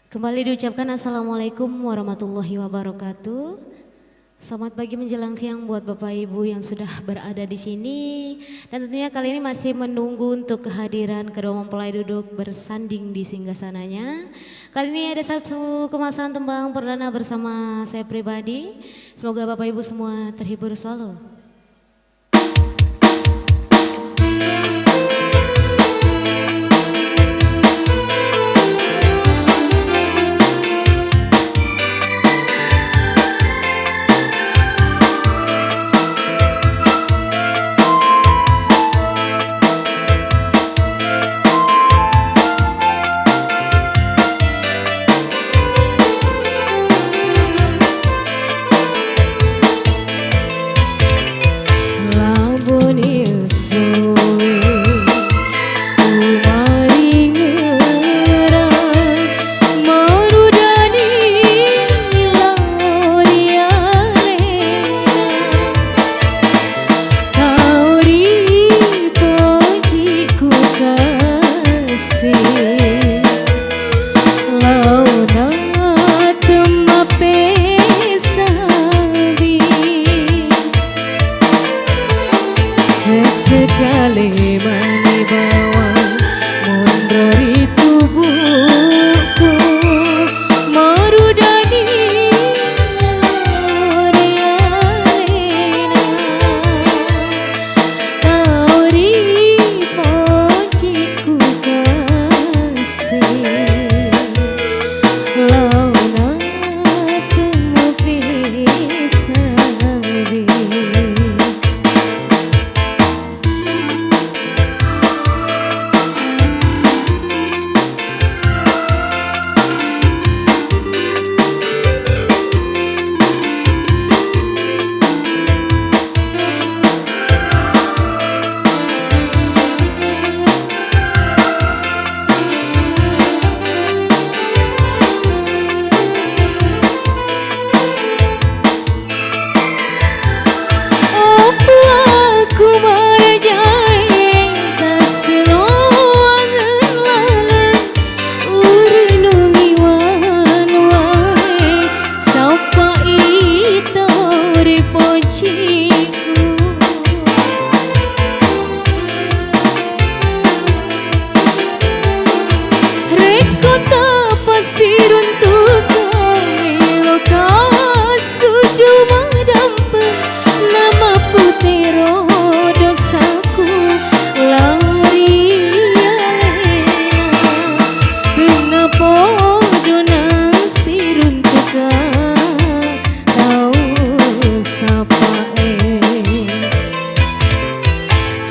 Kembali diucapkan Assalamualaikum warahmatullahi wabarakatuh. Selamat pagi menjelang siang buat Bapak Ibu yang sudah berada di sini. Dan tentunya kali ini masih menunggu untuk kehadiran kedua mempelai duduk bersanding di singgasananya. Kali ini ada satu kemasan tembang perdana bersama saya pribadi. Semoga Bapak Ibu semua terhibur selalu. Sesekali manibawa mondori tubuhku marudani lorialena tauri ponciku kasih launa temu pisabi.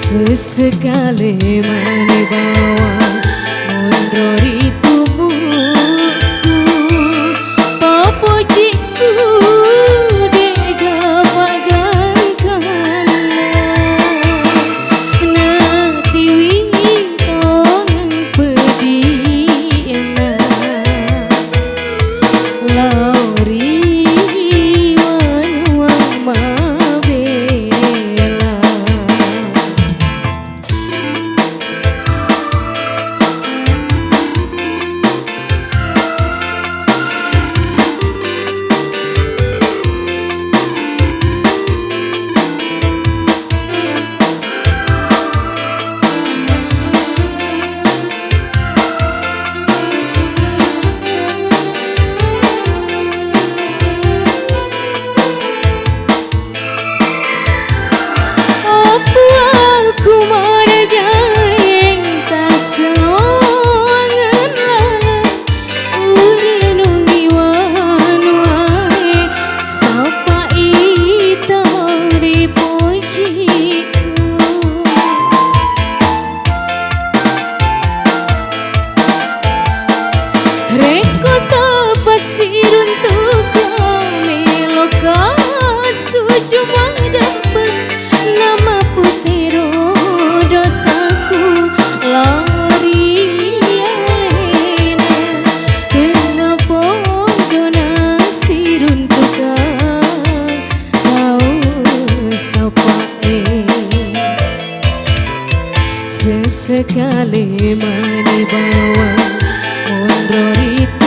Sesekali manibawa mondori tubuhku papociku dega pagangkana natiwi tonang pedina lauri Sesekali manibawa mondor itu